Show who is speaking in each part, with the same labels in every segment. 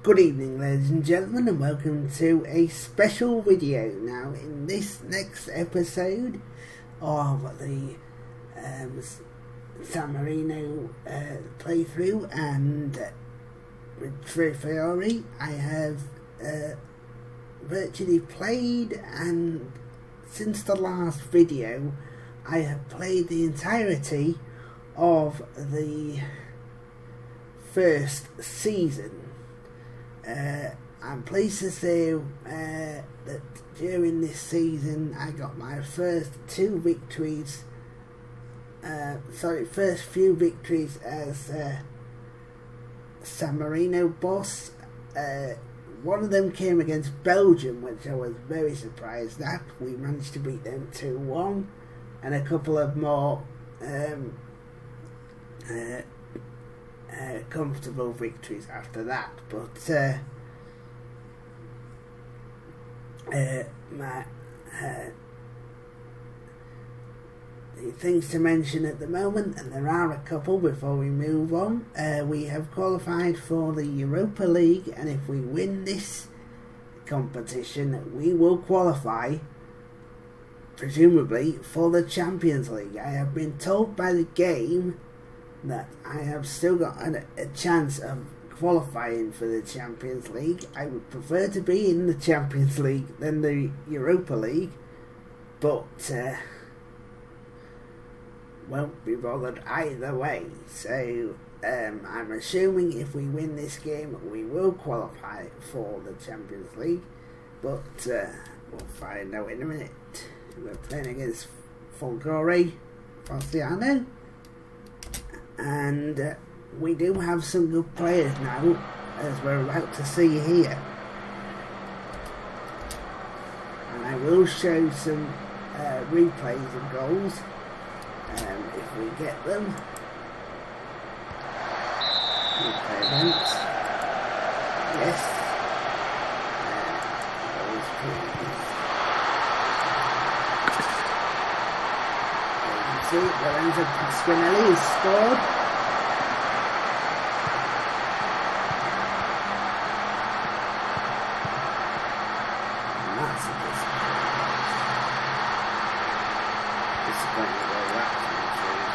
Speaker 1: Good evening, ladies and gentlemen, and welcome to a special video. Now, in this next episode of the San Marino playthrough and with Fwtb, I have virtually played, and since the last video, I have played the entirety of the first season. I'm pleased to say that during this season I got my first few victories as San Marino boss. One of them came against Belgium, which I was very surprised at. We managed to beat them 2-1, and a couple of more comfortable victories after that, but the things to mention at the moment, and there are a couple before we move on. We have qualified for the Europa League, and if we win this competition, we will qualify, presumably, for the Champions League. I have been told by the game that I have still got a chance of qualifying for the Champions League. I would prefer to be in the Champions League than the Europa League, but won't be bothered either way. So I'm assuming if we win this game, we will qualify for the Champions League, but we'll find out in a minute. We're playing against Fwtb S1 and we do have some good players now, as we're about to see here. And I will show some replays of goals if we get them. Replay events. Yes. See, Lorenzo Pasquinelli has scored. And that's a disappointing goal that came through.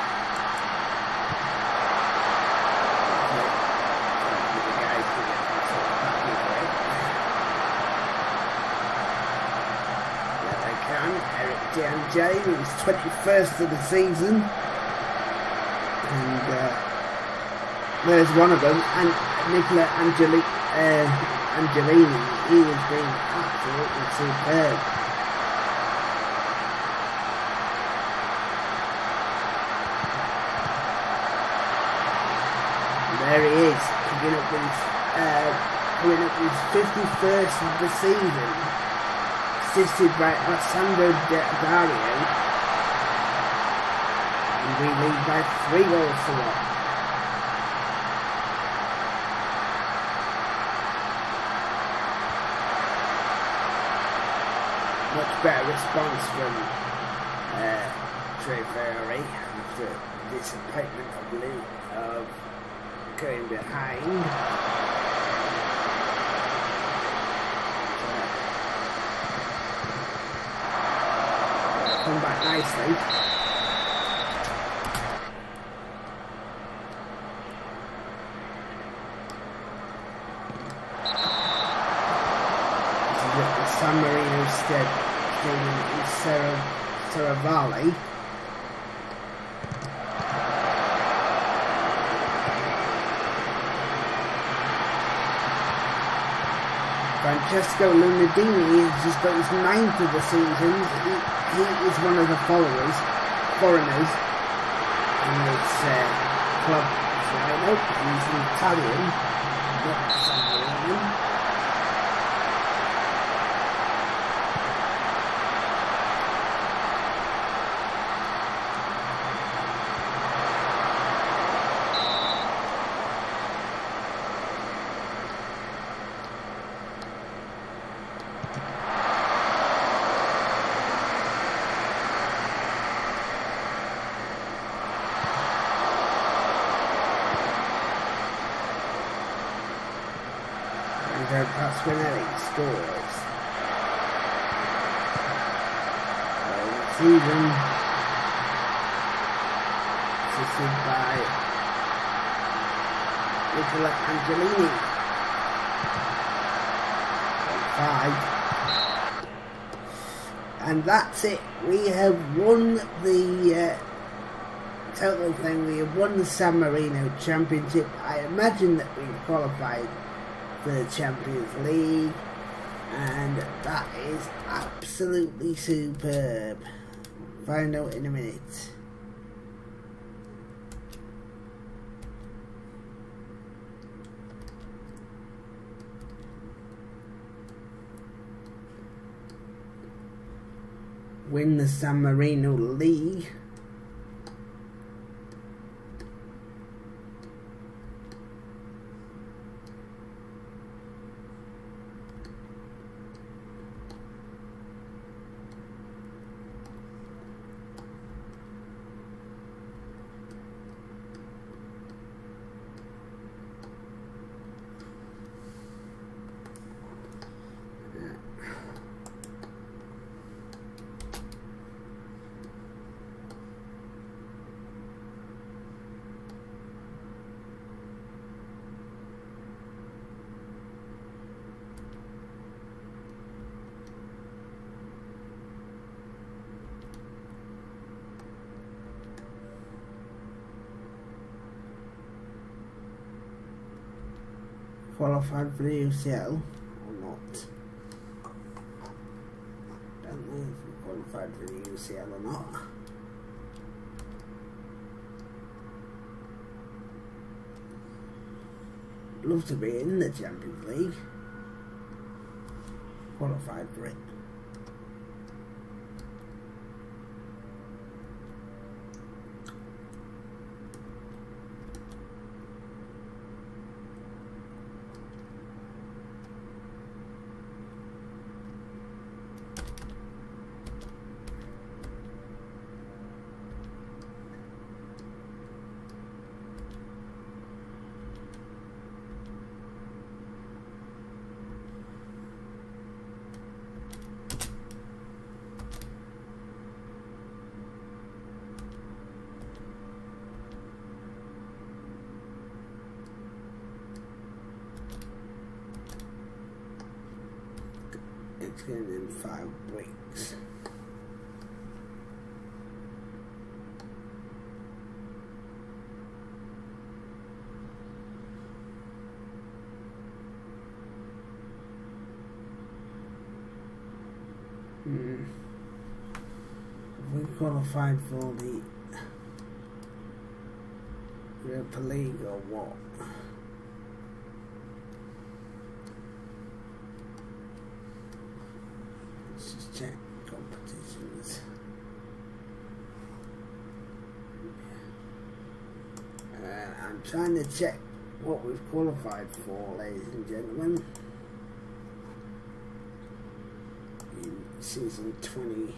Speaker 1: The guys can get themselves back into it. Yeah, they can. Eric J. Who's 21st of the season, and there's one of them, and Nicola Angelini. He has been absolutely superb. And there he is, picking up his 51st of the season, assisted by Alessandro Dario, and we lead by 3 goals to 1. Much better response from Fwtb after the disappointment of going behind. Come back nicely. This is at the San Marino Stadium in Serravalle. Francesco Lunadini has just got his 9th of the season. He is one of the foreigners in this club. So I know he's an Italian, not San Marino. Pasquinelli scores. Season assisted by Nicola Angelini. 5. And that's it. We have won the total thing. We have won the San Marino Championship. I imagine that we've qualified for the Champions League, and that is absolutely superb. Find out in a minute. Win the San Marino League. Qualified for the UCL or not? Don't know if we qualified for the UCL or not. Love to be in the Champions League. Qualified for it. It's going in 5 weeks. Have we qualified for the Europa League or what? Check competitions. I'm trying to check what we've qualified for, ladies and gentlemen, in season 20.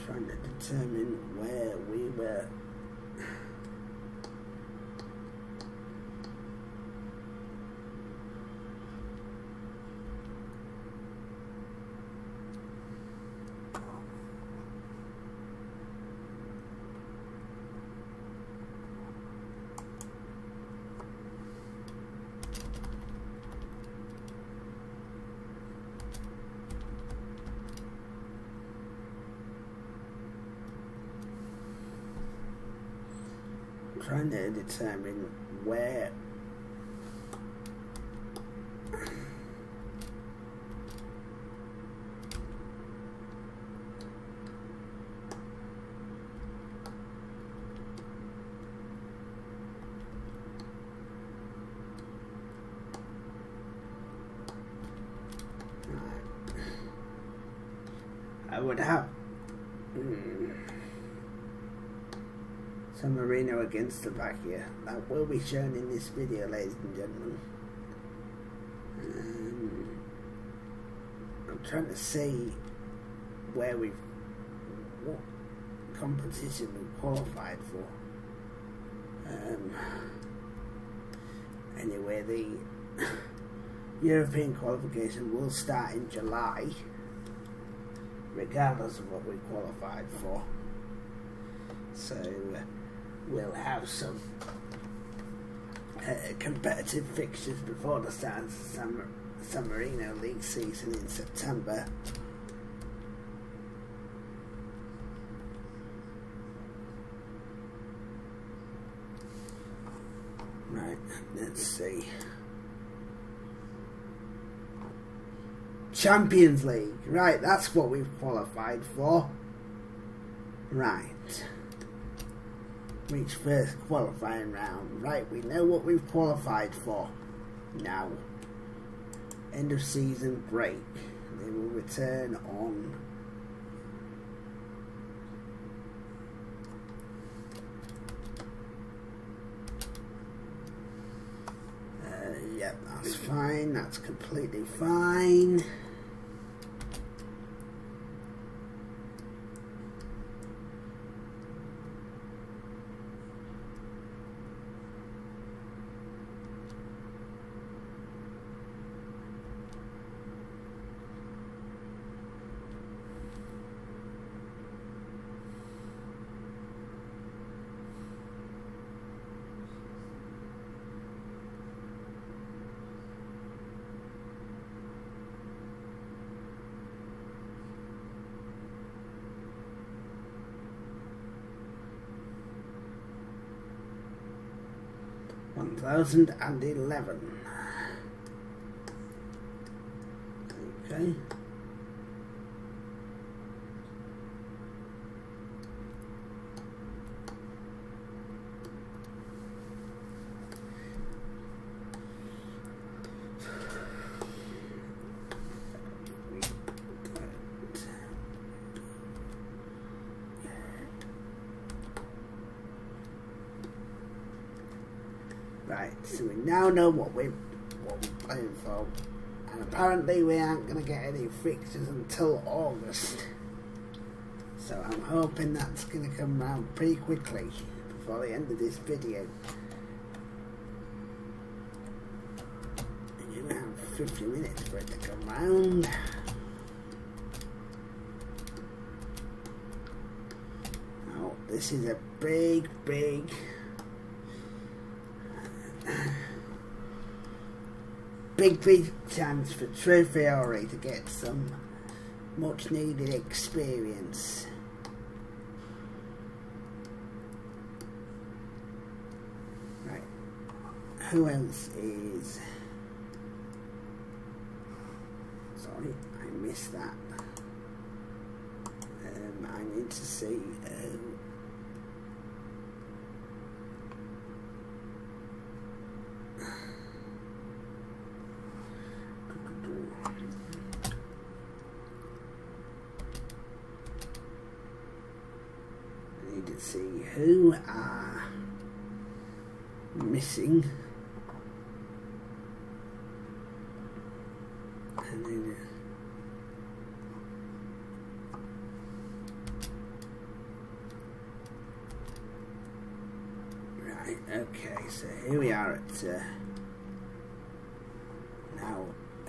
Speaker 1: Trying to determine where we were. Trying to determine where I would have. San Marino against Slovakia. That will be shown in this video, ladies and gentlemen. I'm trying to see what competition we qualified for. Anyway, the European qualification will start in July, regardless of what we qualified for. So we'll have some competitive fixtures before the start of the San Marino League season in September. Right, let's see. Champions League. Right, that's what we've qualified for. Right. Reach first qualifying round. Right, we know what we've qualified for. Now, end of season break. They will return on yep, that's fine. That's completely fine. $1,011. Okay. Right, so we now know what we're playing for, and apparently we aren't going to get any fixtures until August. So I'm hoping that's going to come round pretty quickly before the end of this video. You have 50 minutes for it to come round. Now this is a big chance for Fwtb to get some much needed experience. Right, who else is... Sorry, I missed that. I need to see who are missing, and then right, okay, so here we are at now,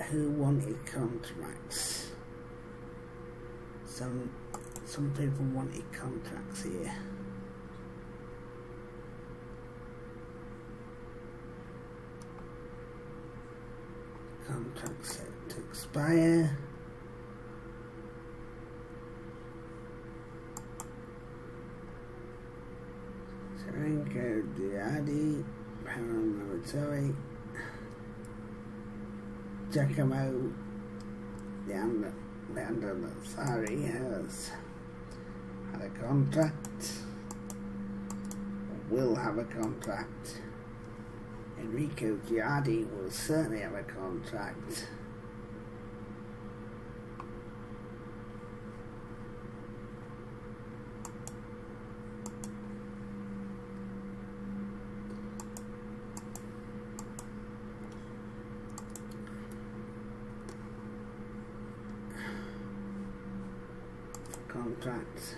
Speaker 1: who wanted contracts? Some people wanted contracts here. Contract set to expire. Serenko Diadi, Paramilitary, Giacomo Leandro Lazzari has had a contract, or will have a contract. Enrico Giardi will certainly have a contract. contract.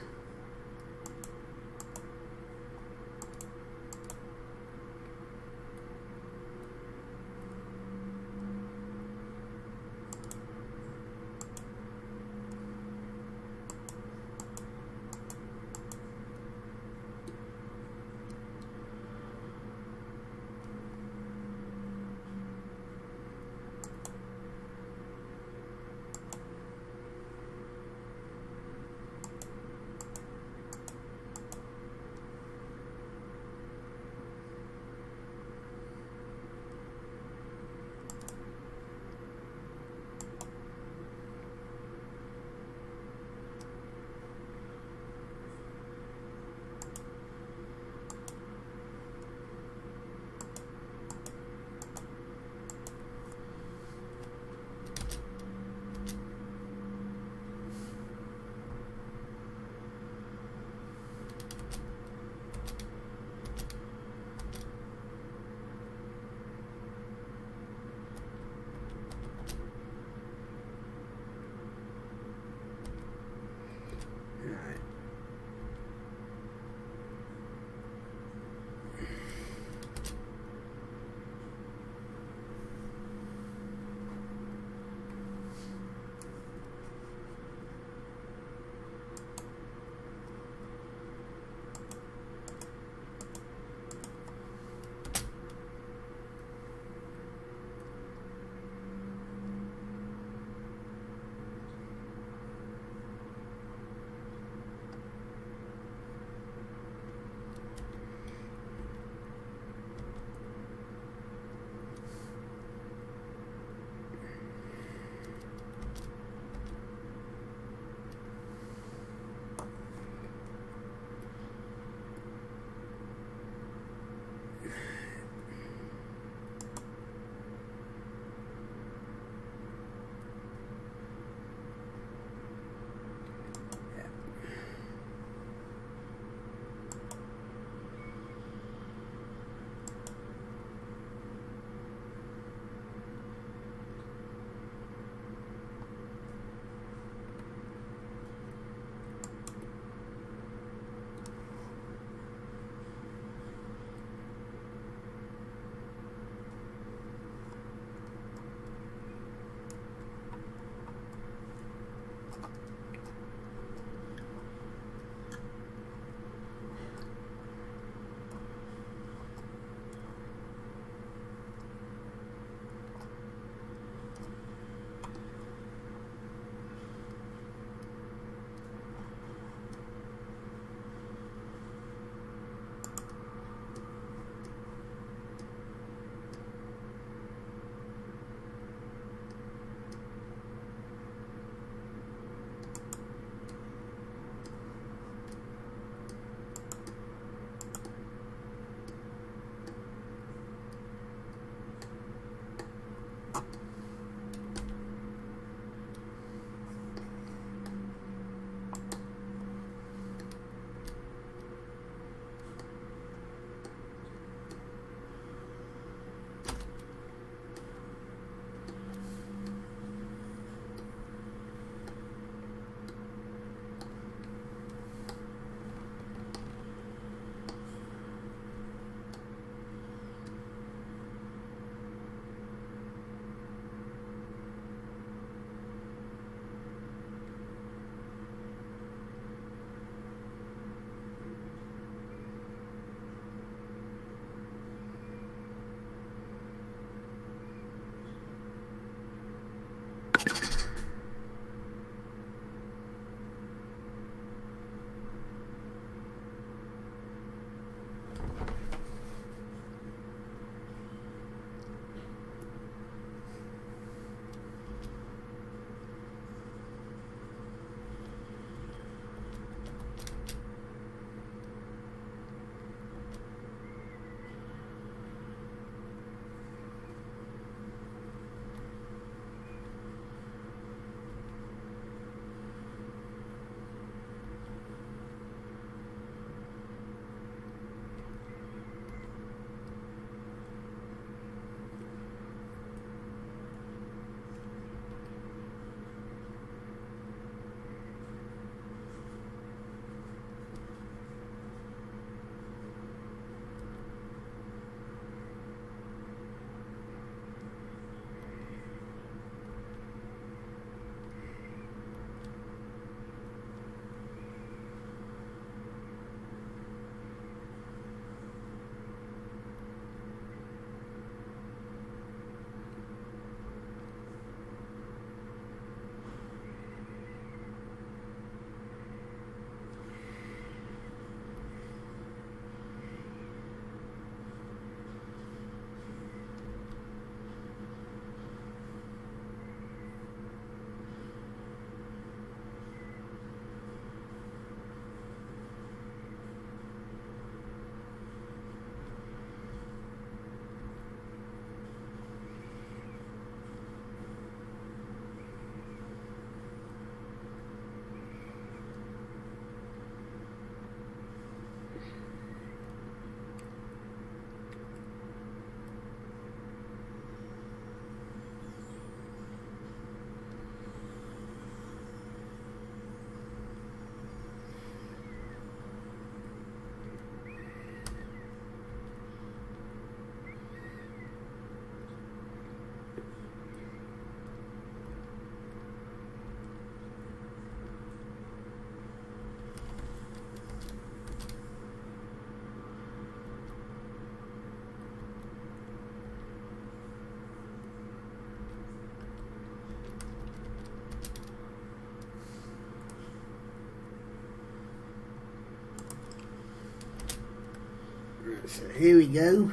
Speaker 1: So here we go.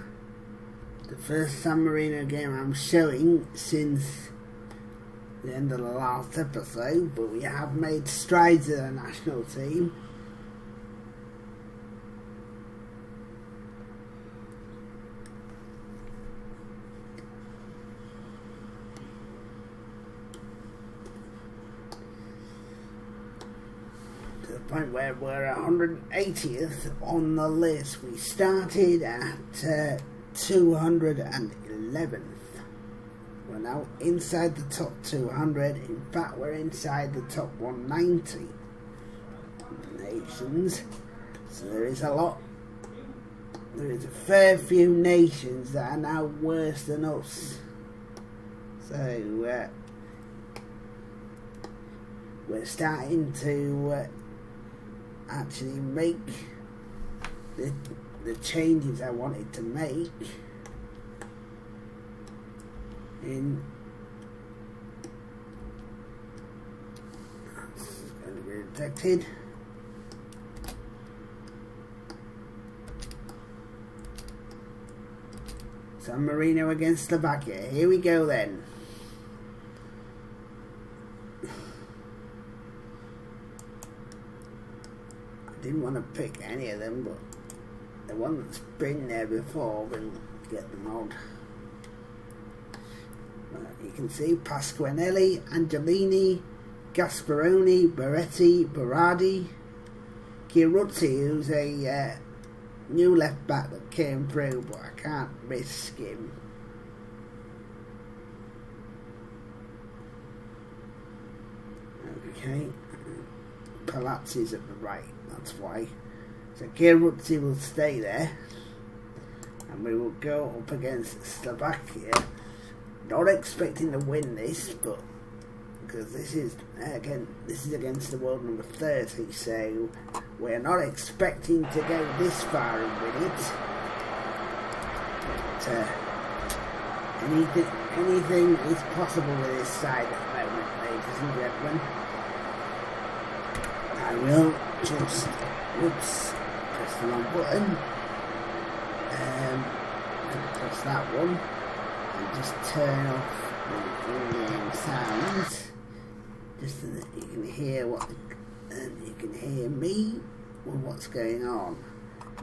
Speaker 1: The first San Marino game I'm showing since the end of the last episode, but we have made strides in the national team. To the point where we're 180th on the list. We started at 211th. We're now inside the top 200. In fact, we're inside the top 190 nations. So there is a fair few nations that are now worse than us. So we're starting to actually make the changes I wanted to make in that's going to be detected. San Marino against Slovakia. Here we go then. I didn't want to pick any of them, but the one that's been there before will get them on. You can see Pasquinelli, Angelini, Gasparoni, Beretti, Berardi, Chiruzzi, who's a new left back that came through, but I can't risk him. Okay, Palazzi's at the right, that's why. So Chiruzzi will stay there, and we will go up against Slovakia. Not expecting to win this, but because this is against the world number 30, so we're not expecting to go this far and win it. But anything is possible with this side at the moment, ladies and gentlemen. I will just press the wrong button. Press that one. And just turn off the sounds, just so that you can hear you can hear me with what's going on.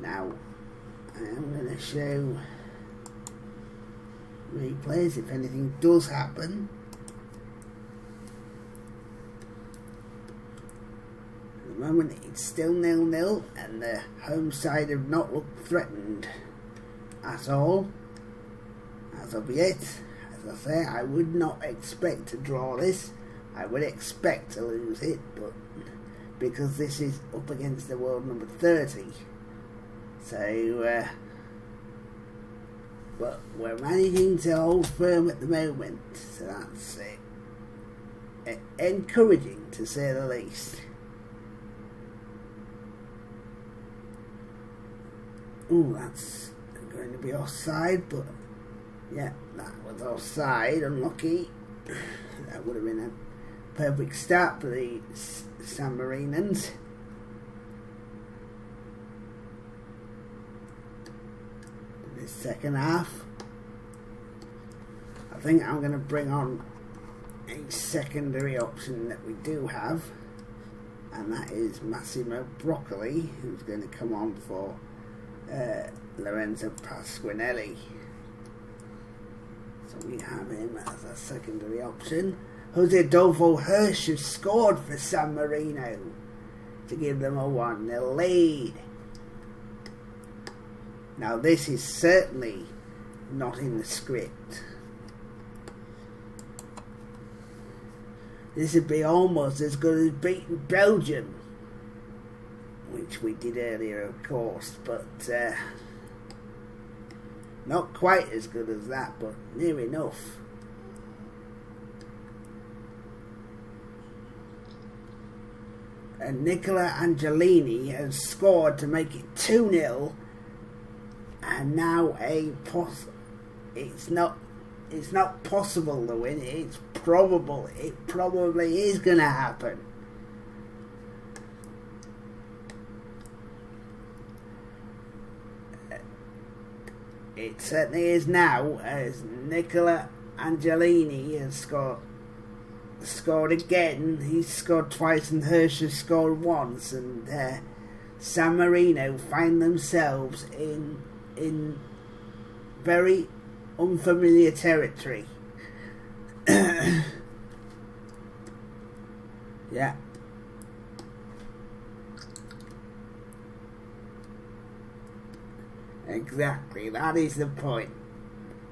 Speaker 1: Now, I am going to show replays if anything does happen. At the moment, it's still 0-0, and the home side have not looked threatened at all. As of yet, as I say, I would not expect to draw this. I would expect to lose it, but because this is up against the world number 30, so but we're managing to hold firm at the moment, so that's encouraging to say the least. Ooh, that's going to be offside, but yeah, that was offside, unlucky. That would have been a perfect start for the San Marinans. This second half, I think I'm going to bring on a secondary option that we do have, and that is Massimo Broccoli, who's going to come on for Lorenzo Pasquinelli. So we have him as a secondary option. Jose Adolfo Hirsch has scored for San Marino to give them a 1-0 lead. Now this is certainly not in the script. This would be almost as good as beating Belgium, which we did earlier, of course, but not quite as good as that, but near enough. And Nicola Angelini has scored to make it 2-0, and now it's not possible to win. It's probable. It probably is going to happen. it certainly is now, as Nicola Angelini has scored again. He's scored twice and Hirsch has scored once, and San Marino find themselves in very unfamiliar territory. Yeah. Exactly, that is the point.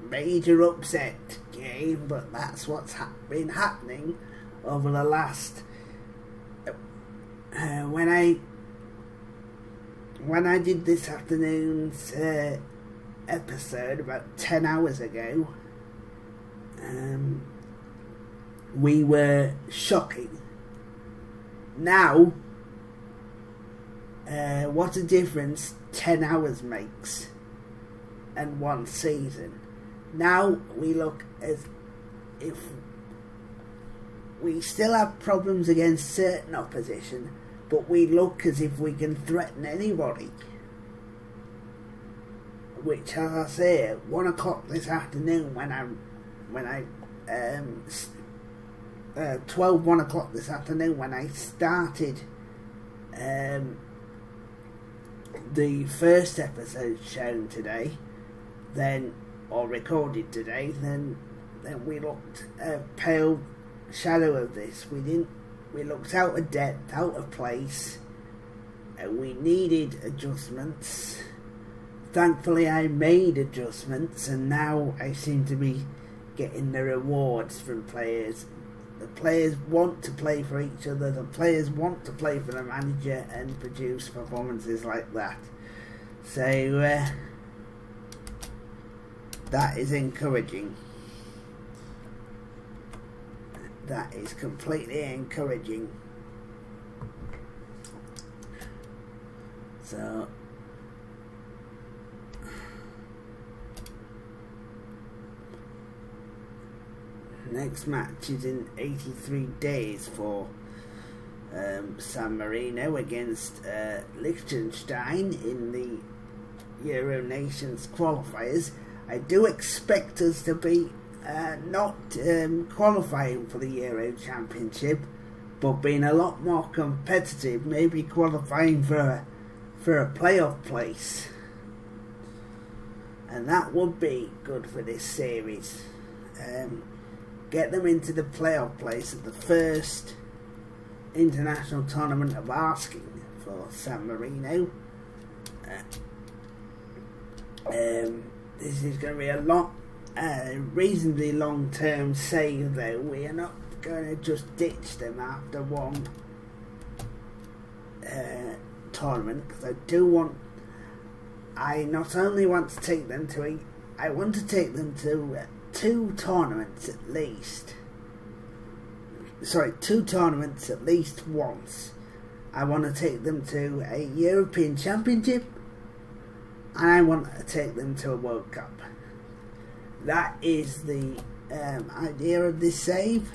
Speaker 1: Major upset game, but that's what's been happening over the last. When I did this afternoon's episode about 10 hours ago, we were shocking. Now, what a difference 10 hours makes and one season. Now we look as if we still have problems against certain opposition, but we look as if we can threaten anybody. Which, as I say, at 1 o'clock this afternoon, when I 1 o'clock this afternoon when I started the first episode shown today, or recorded today, then we looked a pale shadow of this. We looked out of depth, out of place, and we needed adjustments. Thankfully I made adjustments, and now I seem to be getting the rewards from players. The players want to play for each other, the players want to play for the manager and produce performances like that. So that is encouraging. That is completely encouraging. So next match is in 83 days for San Marino against Liechtenstein in the Euro Nations qualifiers. I do expect us to be not qualifying for the Euro Championship, but being a lot more competitive, maybe qualifying for a playoff place. And that would be good for this series. Get them into the playoff place at the first international tournament of asking for San Marino. This is going to be a reasonably long-term save, though. We are not going to just ditch them after one tournament, because I not only want to take them I want to take them to 2 tournaments at least. Sorry, 2 tournaments at least once. I want to take them to a European Championship, and I want to take them to a World Cup. That is the idea of this save.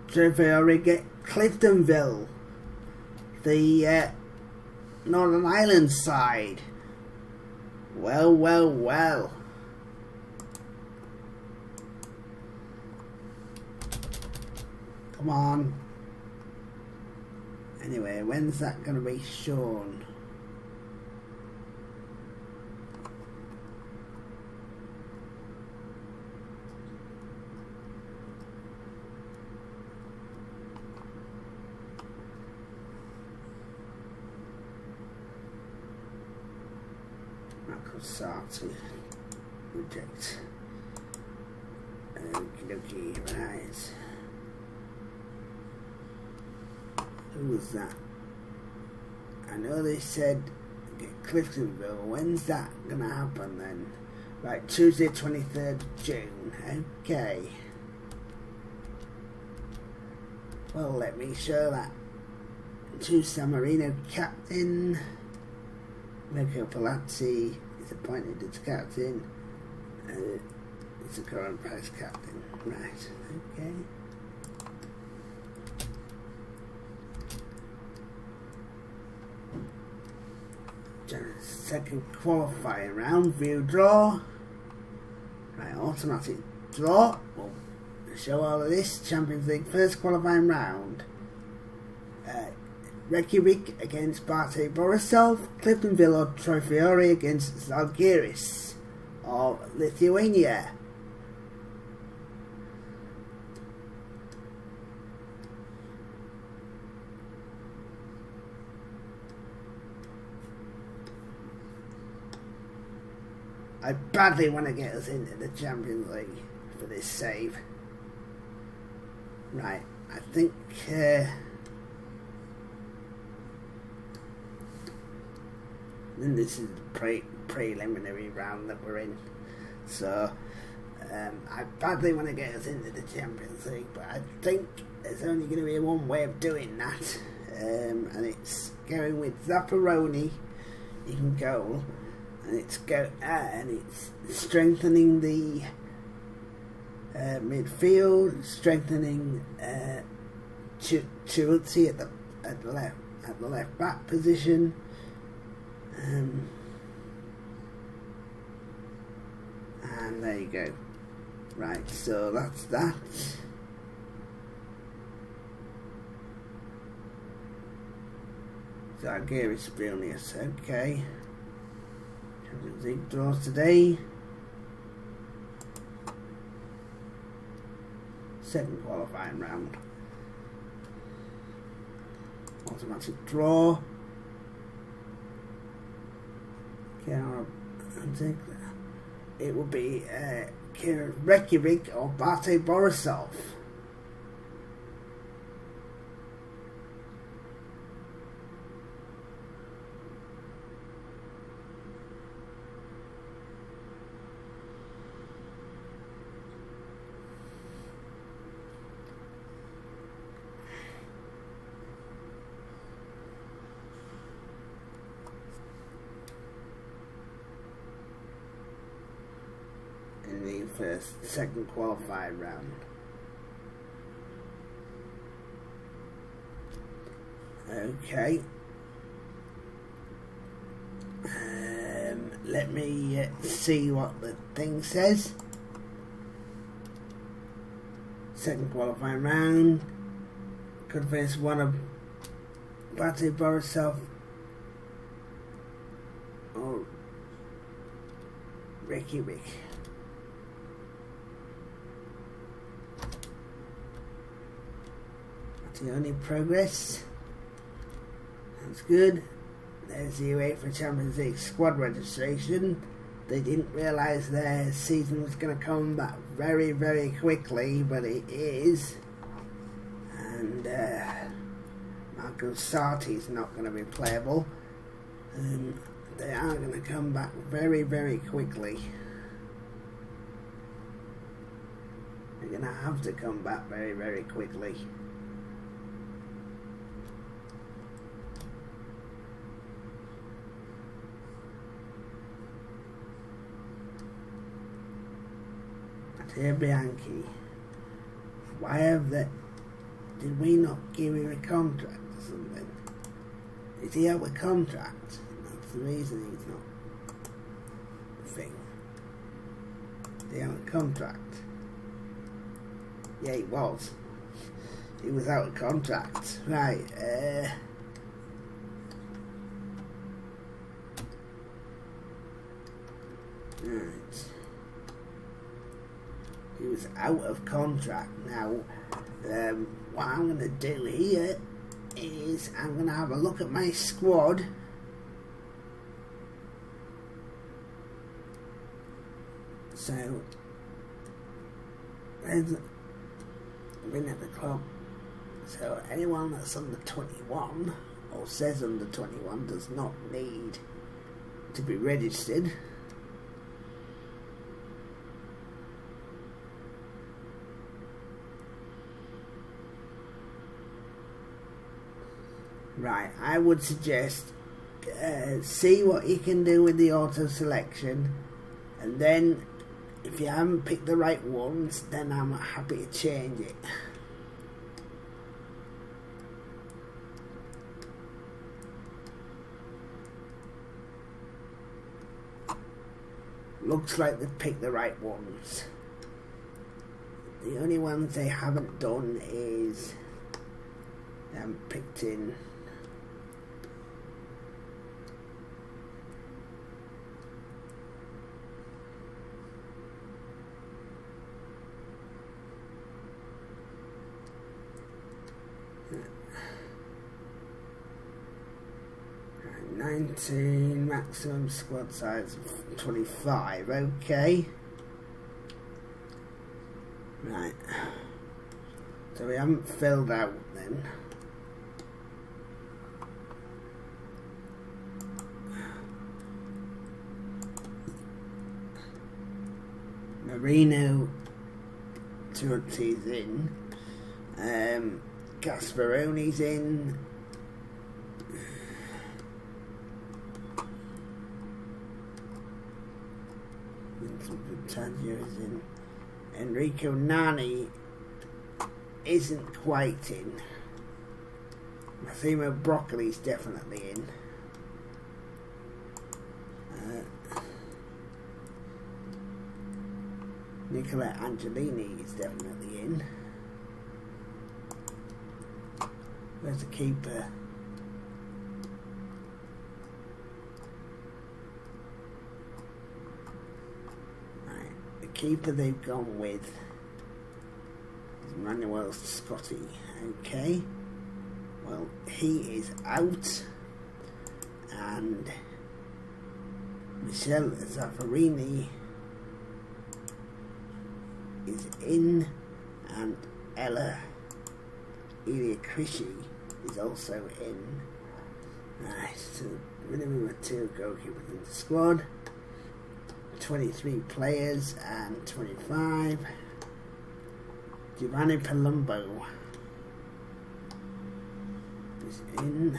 Speaker 1: Trevor get Cliftonville, the Northern Ireland side. Well. Come on. Anyway, when's that going to be shown? Sarti reject. Okie dokie, right. Who was that? I know they said Cliftonville. When's that gonna happen then? Right, Tuesday 23rd June. Okay. Well, let me show that to San Marino captain. Mirko Palazzi is appointed as captain. It's the current vice captain. Right, okay. Second qualifying round, view draw. Right, automatic draw. We'll show all of this. Champions League first qualifying round. Reykjavik against Bate Borisov. Cliftonville or Trofiori against Zalgiris of Lithuania. I badly want to get us into the Champions League for this save. Right, I think then this is the preliminary round that we're in. So I badly want to get us into the Champions League, but I think there's only going to be one way of doing that, and it's going with Zapparoni in goal. And it's strengthening the midfield, strengthening Chiruzzi at the left back position, and there you go. Right, so that's that. Zalgiris Vilnius, okay. League draws today. Second qualifying round. Automatic draw. Okay, it will be Reykjavik or Bate Borisov. In the second qualifying round. Okay. Let me see what the thing says. Second qualifying round. Could face one of Bate Borisov or Reykjavik. The only progress. That's good. There's the UEFA Champions League squad registration. They didn't realise their season was going to come back very, very quickly, but it is. And Marco Sarti's not going to be playable. They are going to come back very, very quickly. They're going to have to come back very, very quickly. Bianchi, why have they? Did we not give him a contract or something? Is he out of contract? That's the reason he's not the thing. Is he out of contract? Yeah, he was. He was out of contract. Right, right. He was out of contract. Now, what I'm going to do here is I'm going to have a look at my squad. So, There's been at the club. So anyone that's under 21 or says under 21 does not need to be registered. Right, I would suggest see what you can do with the auto selection, and then if you haven't picked the right ones, then I'm happy to change it. Looks like they've picked the right ones. The only ones they haven't done is they haven't picked in right, 19, maximum squad size of 25, okay. Right, so we haven't filled out then. Marino Tucci's in, Gasparoni's in, Vincent Vitagio's in, Enrico Nani isn't quite in, Massimo Broccoli's definitely in. Nicola Angelini is definitely in. Where's the keeper? Right, the keeper they've gone with is Manuel Scotti. Okay, well, he is out, and Michele Zaffarini is in, and Ella Iliakrishi is also in. Right, so minimum of 2 goalkeepers in the squad, 23 players and 25. Giovanni Palumbo is in.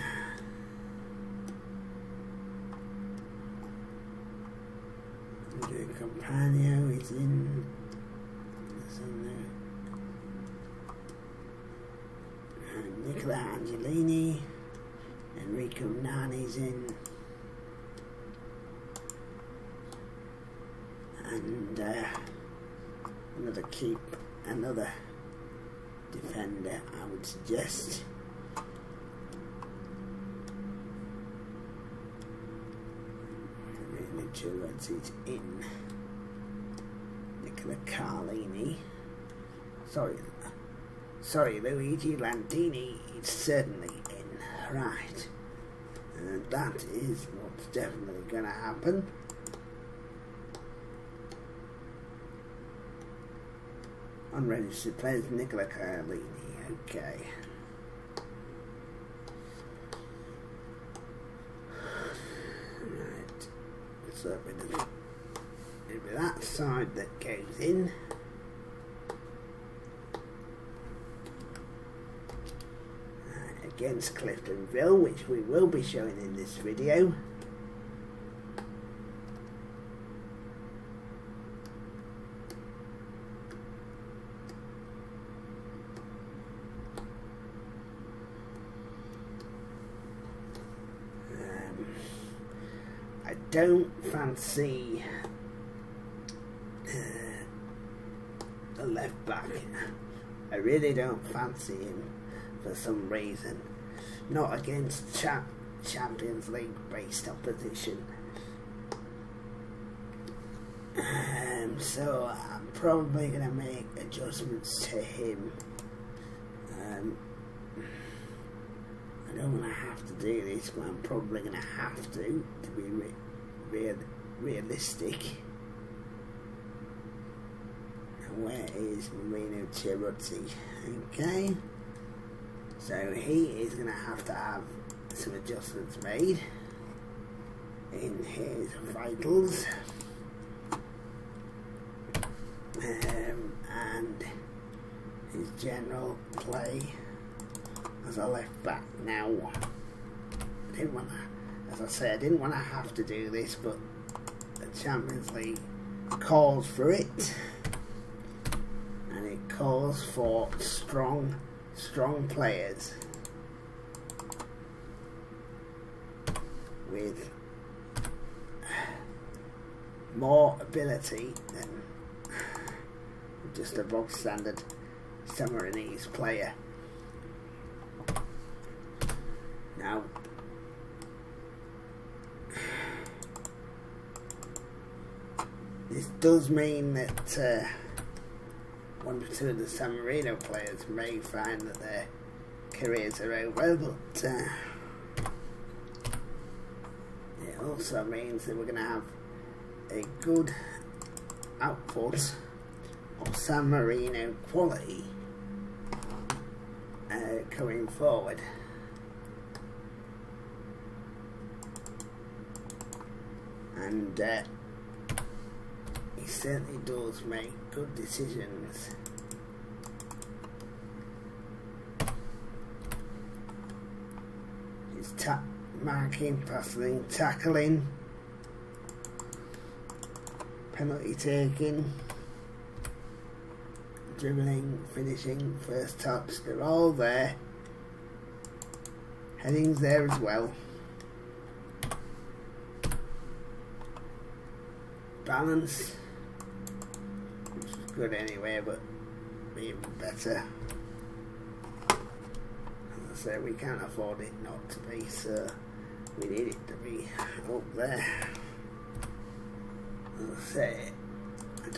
Speaker 1: Andrea Campagno is in. Nicola Angelini, Enrico Nani's in, and another defender I would suggest. Is in. Nicola Carlini. Sorry, Luigi Landini is certainly in. Right. And that is what's definitely going to happen. Unregistered players, Nicola Carlini. Okay. Right. So it'll be that side that goes in. Against Cliftonville, which we will be showing in this video. I don't fancy the left back. I really don't fancy him. For some reason, not against Champions League based opposition, so I'm probably going to make adjustments to him. I don't want to have to do this, but I'm probably going to have to be realistic. where is Marino Cheruzzi? Okay, so he is going to have some adjustments made in his vitals, and his general play as a left back. Now, I didn't want to, as I say, I didn't want to have to do this, but the Champions League calls for it, and it calls for strong players with more ability than just a bog standard Sammarinese player. Now, this does mean that one or two of the San Marino players may find that their careers are over, but it also means that we're going to have a good output of San Marino quality going forward. And he certainly does make good decisions. His marking, passing, tackling, penalty taking, dribbling, finishing, first touch, they're all there. Heading's there as well. Balance, which is good anyway, but even better. As I say, we can't afford it not to be, so we need it to be up there. As I say, I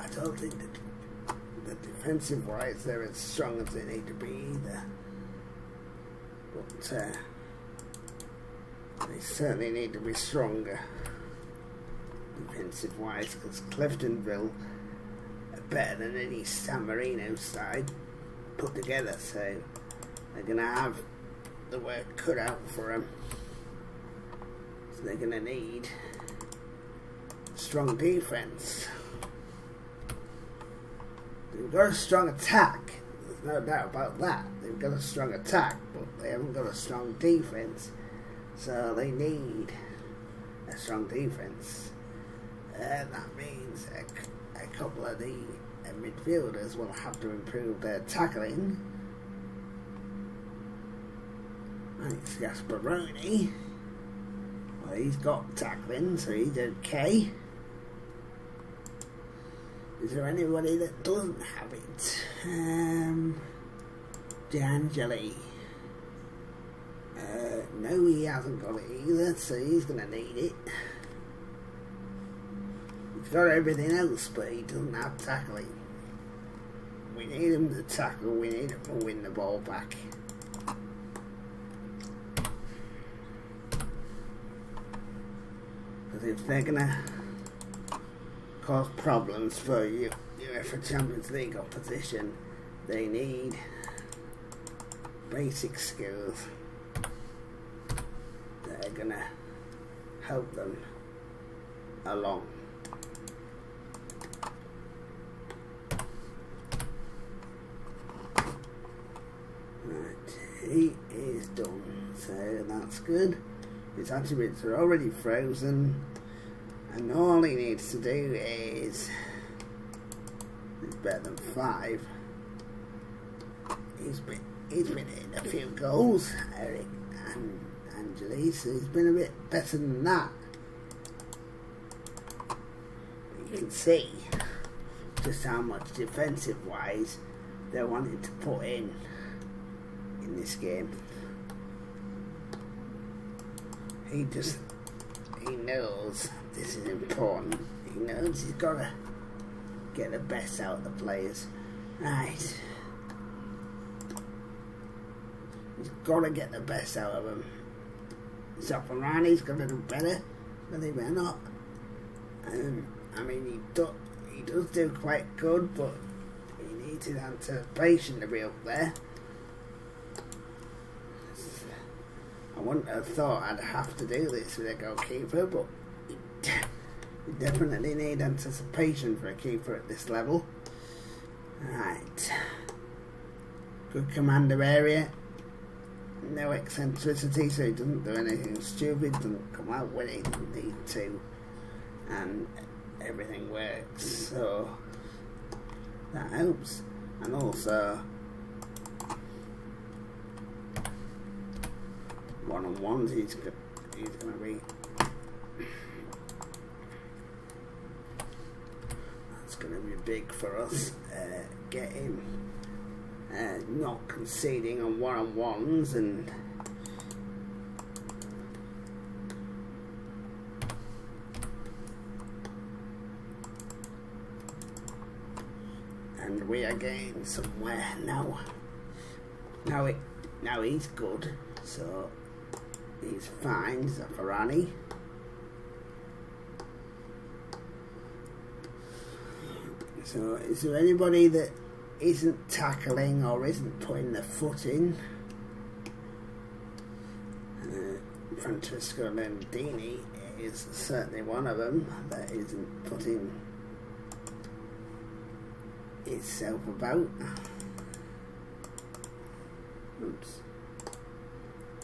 Speaker 1: don't think that defensive wise they're as strong as they need to be either. But they certainly need to be stronger defensive wise, because Cliftonville are better than any San Marino side put together, so they're going to have the work cut out for them. So they're going to need strong defense. They've got a strong attack, there's no doubt about that. They've got a strong attack, but they haven't got a strong defense, so they need a strong defense. That means a couple of the midfielders will have to improve their tackling. It's Gasparoni. Well, he's got tackling, so he's okay. Is there anybody that doesn't have it? D'Angeli. No, he hasn't got it either, so he's going to need it. He's got everything else, but he doesn't have tackling. We need him to tackle, we need him to win the ball back. Because if they're going to cause problems for UEFA Champions League opposition, they need basic skills that are going to help them along. Right, he is done, so that's good. His attributes are already frozen, and all he needs to do is better than 5. He's been hitting a few goals, Eric and Angeli, so he's been a bit better than that. You can see just how much defensive wise they're wanting to put in this game. He knows this is important. He knows he's got to get the best out of the players. Right. He's got to get the best out of them. Zafarani's got to do better, but he better not. I mean, he does do quite good, but he needs his anticipation to be up there. I wouldn't have thought I'd have to do this with a goalkeeper, but you definitely need anticipation for a keeper at this level. Right. Good commander area. No eccentricity, so he doesn't do anything stupid, doesn't come out when he doesn't need to, and everything works, so that helps. And also one-on-ones, he's going to be, that's going to be big for us, getting not conceding on one-on-ones and we are getting somewhere now. Now he's good, so he's fine. Zafarani. So is there anybody that isn't tackling or isn't putting the foot in? Francesco Landini is certainly one of them that isn't putting itself about. Oops.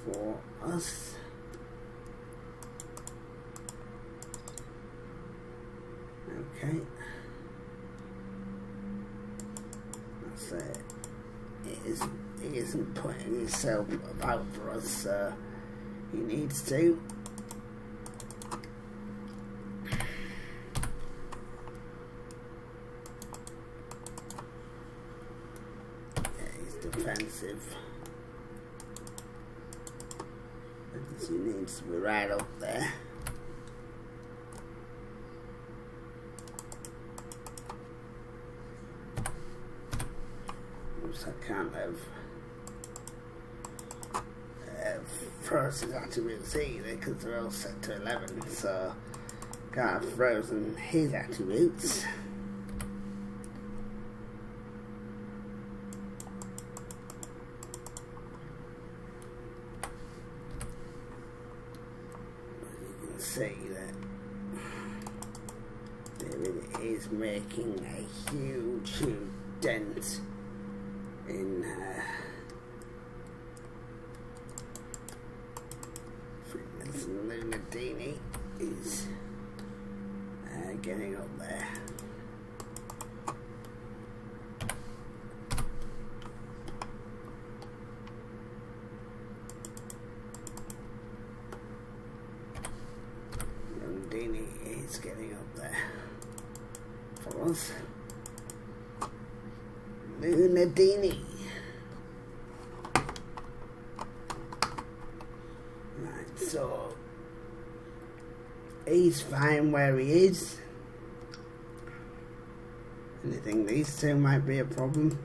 Speaker 1: For us. Okay. That's it. He isn't putting himself about for us, so he needs to. Defensive. He needs to be right up there. Oops, I can't have frozen attributes either because they're all set to 11, so can't have frozen his attributes. See that David is making a huge dent in Lunadini is getting up there. Is getting up there for us. Lunadini. Right, so he's fine where he is. And I think these two might be a problem.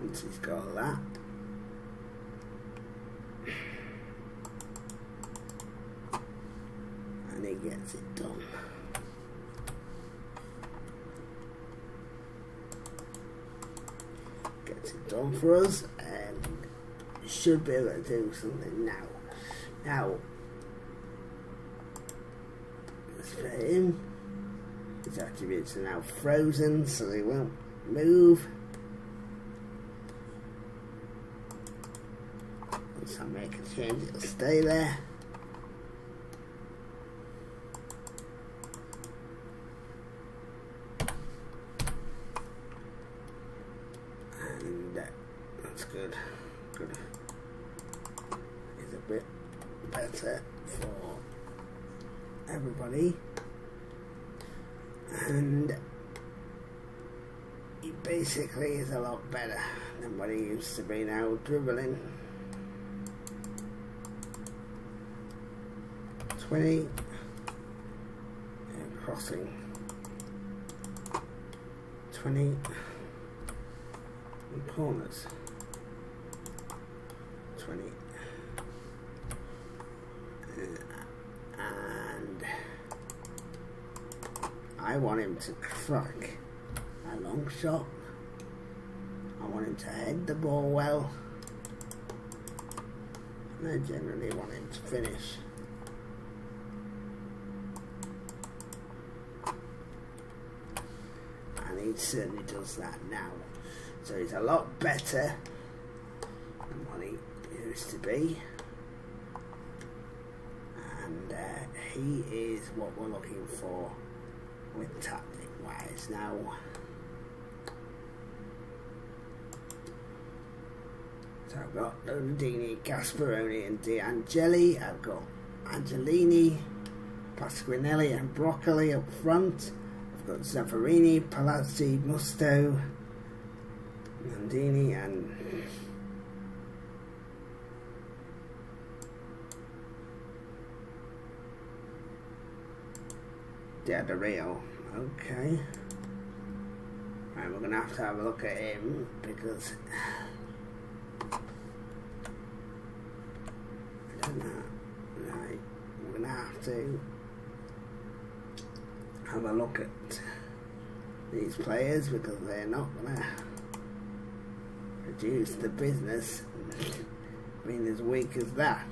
Speaker 1: Once he's got that, and he gets it done. Gets it done for us, and should be able to do something now. Now, as for him, his attributes are now frozen, so they won't move. Once I make a change, it'll stay there. And that's good. Good. It's a bit better for everybody. And he basically is a lot better than what he used to be now, dribbling. 20 and crossing. 20 and corners. 20 and I want him to crack a long shot. I want him to head the ball well, and I generally want him to finish. And he certainly does that now. So he's a lot better than what he used to be. And he is what we're looking for with tactic wise now. So I've got Lodini, Gasparoni and De Angeli. I've got Angelini, Pasquinelli and Broccoli up front. I've got Zaffarini, Palazzi, Musto, Nandini and Rio. Okay. Right, we're going to have a look at him because I don't know. Right, we're going to have a look at these players because they're not going to produce the business being as weak as that.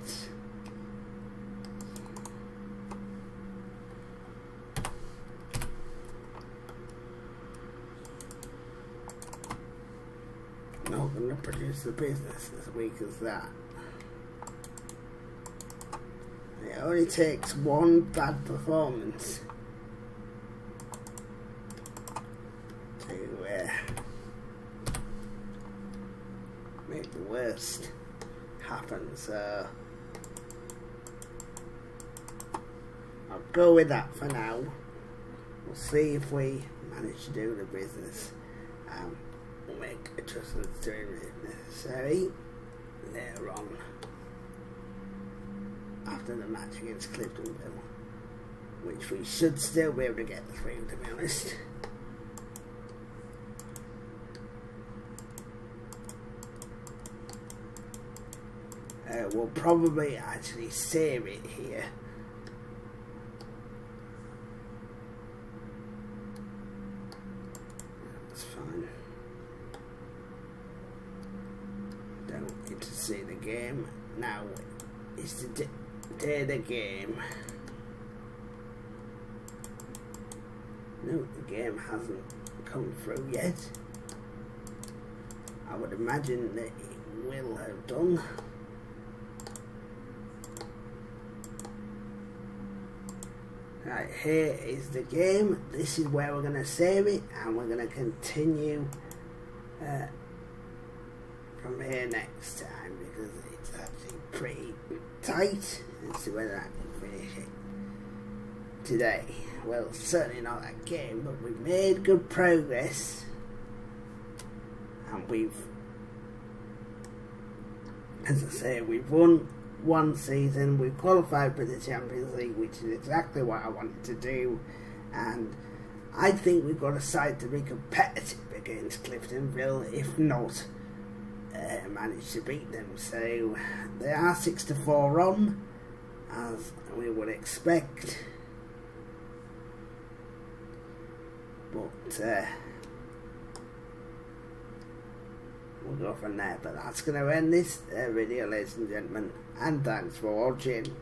Speaker 1: Not going to produce the business as weak as that. It only takes one bad performance to make the worst happen. So I'll go with that for now. We'll see if we manage to do the business. We'll make adjustments to it if necessary later on after the match against Cliftonville, which we should still be able to get through, to be honest. We'll probably actually save it here. That's fine. Don't need to see the game. Now is the day of the game. No, the game hasn't come through yet. I would imagine that it will have done. Right, here is the game. This is where we're going to save it, and we're going to continue from here next time because it's actually pretty tight. Let's see whether I can finish it today. Well, certainly not that game, but we've made good progress, and we've, as I say, we've won one season, we qualified for the Champions League, which is exactly what I wanted to do, and I think we've got a side to be competitive against Cliftonville, if not manage to beat them. So they are 6-4 on, as we would expect, but we'll go from there. But that's going to end this video, ladies and gentlemen, and thanks for watching.